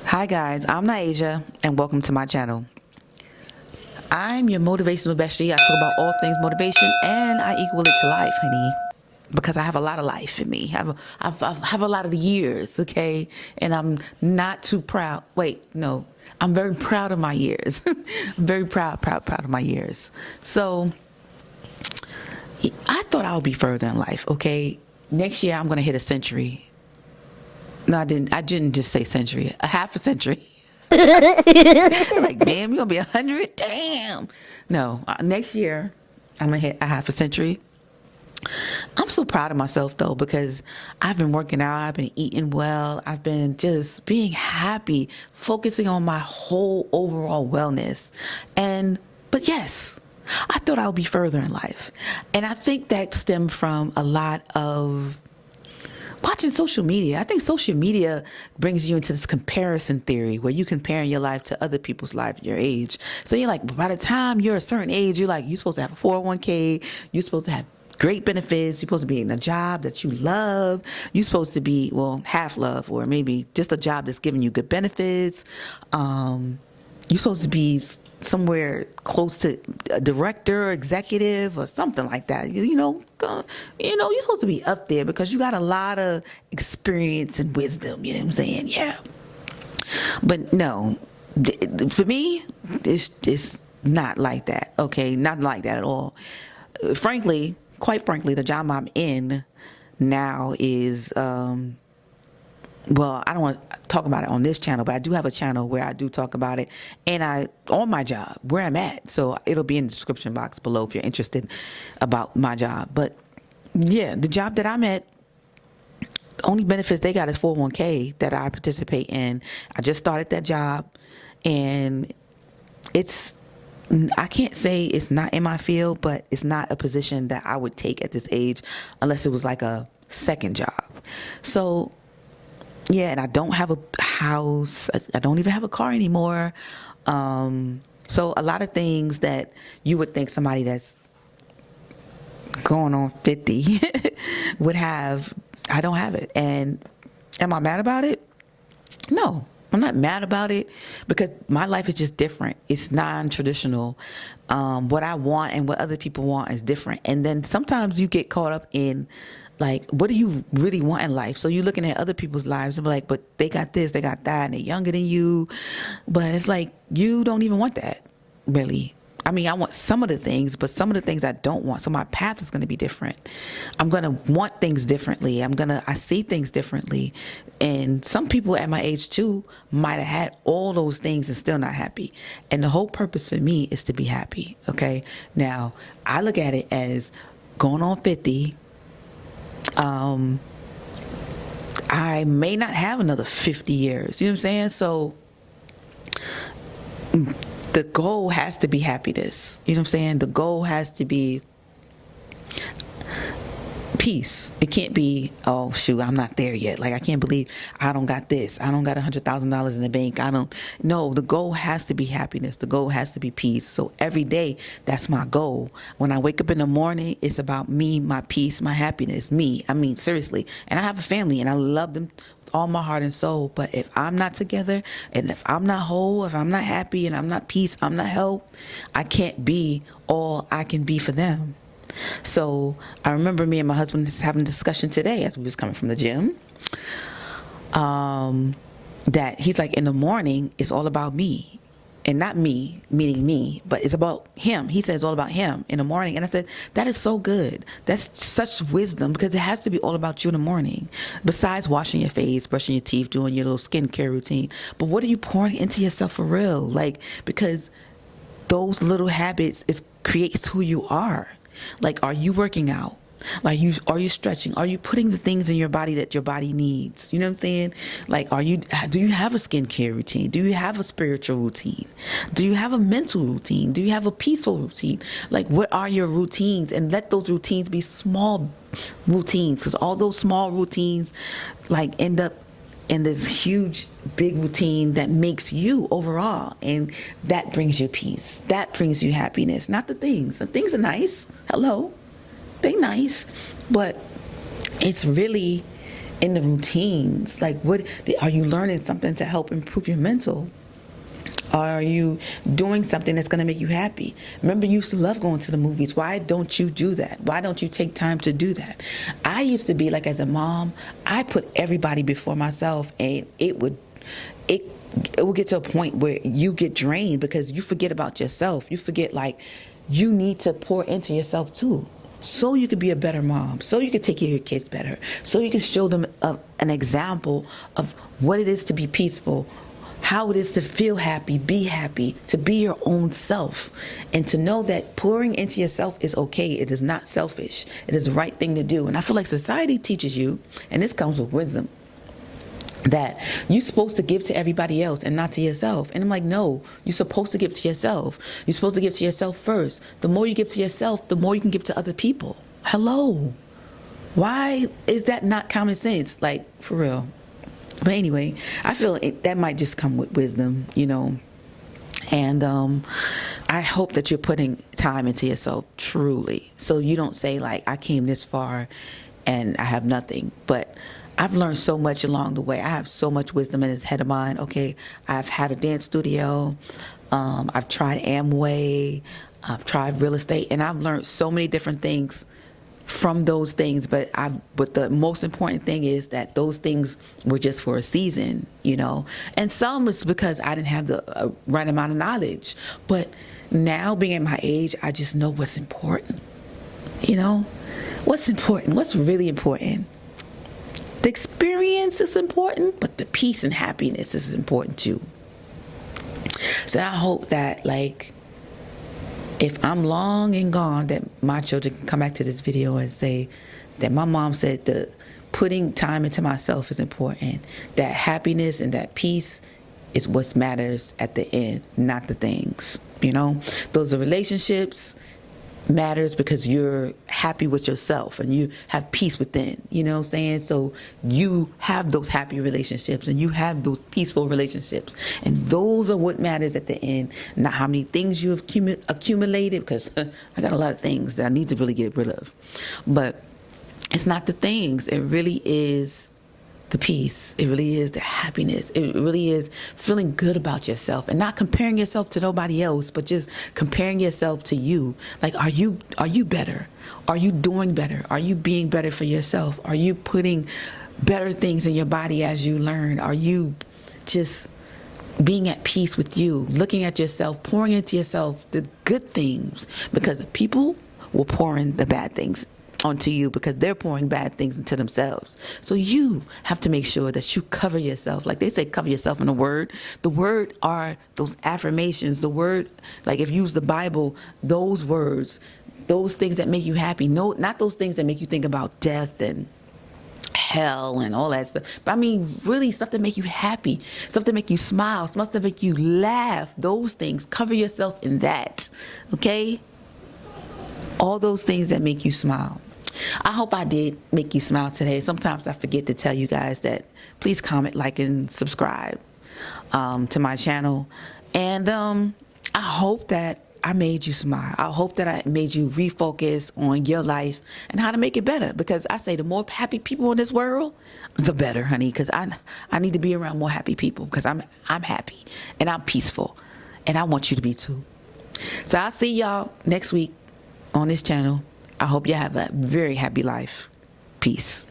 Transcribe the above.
Hi guys, I'm Naija and welcome to my channel. I'm your motivational bestie. I talk about all things motivation and I equal it to life, honey. Because I have a lot of life in me. I have a lot of years, okay? And I'm not too proud. Wait, no. I'm very proud of my years. I'm very proud of my years. So I thought I would be further in life, okay? Next year I'm going to hit a century. No, I didn't. I didn't just say century. A half a century. Like, damn, you're gonna be 100. Damn. No, next year I'm gonna hit a half a century. I'm so proud of myself though, because I've been working out, I've been eating well, I've been just being happy, focusing on my whole overall wellness. But yes, I thought I would be further in life. And I think that stemmed from a lot of watching social media. I think social media brings you into this comparison theory where you comparing your life to other people's life your age. So you're like, by the time you're a certain age, you're supposed to have a 401k, you're supposed to have great benefits, you're supposed to be in a job that you love, you're supposed to be, well, half love, or maybe just a job that's giving you good benefits. You're supposed to be somewhere close to a director, executive, or something like that. You're supposed to be up there because you got a lot of experience and wisdom. You know what I'm saying? Yeah. But no, for me, it's not like that. Okay, not like that at all. Quite frankly, the job I'm in now is. Well, I don't want to talk about it on this channel, but I do have a channel where I do talk about it, and on my job, where I'm at. So it'll be in the description box below if you're interested about my job. But yeah, the job that I'm at, the only benefits they got is 401k that I participate in. I just started that job, and I can't say it's not in my field, but it's not a position that I would take at this age unless it was like a second job. So yeah, and I don't have a house. I don't even have a car anymore. So a lot of things that you would think somebody that's going on 50 would have, I don't have it. And am I mad about it? No, I'm not mad about it because my life is just different. It's non-traditional. What I want and what other people want is different. And then sometimes you get caught up in like, what do you really want in life? So you're looking at other people's lives and be like, but they got this, they got that, and they're younger than you. But it's like, you don't even want that, really. I mean, I want some of the things, but some of the things I don't want. So my path is going to be different. I'm going to want things differently. I see things differently. And some people at my age too might have had all those things and still not happy. And the whole purpose for me is to be happy. Okay. Now I look at it as going on 50. I may not have another 50 years. You know what I'm saying? So the goal has to be happiness. You know what I'm saying? The goal has to be peace. It can't be, oh shoot, I'm not there yet. Like, I can't believe I don't got this. I don't got $100,000 in the bank. No, the goal has to be happiness. The goal has to be peace. So every day, that's my goal. When I wake up in the morning, it's about me, my peace, my happiness, me. I mean, seriously. And I have a family and I love them with all my heart and soul. But if I'm not together and if I'm not whole, if I'm not happy and I'm not peace, I'm not health, I can't be all I can be for them. So I remember me and my husband just having a discussion today as we was coming from the gym, that he's like, in the morning, it's all about me. And not me, meaning me, but it's about him. He says it's all about him in the morning. And I said, that is so good. That's such wisdom because it has to be all about you in the morning. Besides washing your face, brushing your teeth, doing your little skincare routine. But what are you pouring into yourself for real? Like, because those little habits creates who you are. Like, are you working out? Like, are you stretching? Are you putting the things in your body that your body needs? You know what I'm saying? Like, do you have a skincare routine? Do you have a spiritual routine? Do you have a mental routine? Do you have a peaceful routine? Like, what are your routines? And let those routines be small routines, because all those small routines like end up in this huge big routine that makes you overall, and that brings you peace, that brings you happiness. Not the things are nice, hello, they nice, but it's really in the routines. Like, what are you learning something to help improve your mental? Are you doing something that's going to make you happy? Remember, you used to love going to the movies. Why don't you do that? Why don't you take time to do that? I used to be like, as a mom, I put everybody before myself, and it will get to a point where you get drained because you forget about yourself. You forget, like, you need to pour into yourself too, so you could be a better mom, so you could take care of your kids better, so you can show them an example of what it is to be peaceful, how it is to feel happy, to be your own self, and to know that pouring into yourself is okay. It is not selfish. It is the right thing to do. And I feel like society teaches you, and this comes with wisdom, that you're supposed to give to everybody else and not to yourself. And I'm like, no, you're supposed to give to yourself. You're supposed to give to yourself first. The more you give to yourself, the more you can give to other people. Hello. Why is that not common sense? Like, for real. But anyway, I feel that might just come with wisdom, and I hope that you're putting time into yourself, truly, so you don't say, like, I came this far and I have nothing. But I've learned so much along the way. I have so much wisdom in this head of mine. Okay, I've had a dance studio, I've tried Amway, I've tried real estate, and I've learned so many different things from those things. But the most important thing is that those things were just for a season, and some is because I didn't have the right amount of knowledge. But now, being at my age, I just know what's important. What's important, what's really important. The experience is important, but the peace and happiness is important too. So I hope that, like, if I'm long and gone, that my children can come back to this video and say that my mom said the putting time into myself is important. That happiness and that peace is what matters at the end, not the things. Those are relationships matters because you're happy with yourself and you have peace within, what I'm saying? So you have those happy relationships and you have those peaceful relationships, and those are what matters at the end, not how many things you have accumulated, because I got a lot of things that I need to really get rid of. But it's not the things, it really is the peace. It really is the happiness. It really is feeling good about yourself and not comparing yourself to nobody else, but just comparing yourself to you. Like, are you better? Are you doing better? Are you being better for yourself? Are you putting better things in your body as you learn? Are you just being at peace with you, looking at yourself, pouring into yourself the good things? Because people will pour in the bad things onto you because they're pouring bad things into themselves. So you have to make sure that you cover yourself. Like they say, cover yourself in the word. The word are those affirmations. The word, like if you use the Bible, those words, those things that make you happy. No, not those things that make you think about death and hell and all that stuff. But I mean, really stuff that make you happy, stuff that make you smile, stuff that make you laugh. Those things, cover yourself in that. Okay? All those things that make you smile. I hope I did make you smile today. Sometimes I forget to tell you guys that please comment, like, and subscribe to my channel. And I hope that I made you smile. I hope that I made you refocus on your life and how to make it better. Because I say the more happy people in this world, the better, honey. Because I need to be around more happy people because I'm happy and I'm peaceful. And I want you to be too. So I'll see y'all next week on this channel. I hope you have a very happy life. Peace.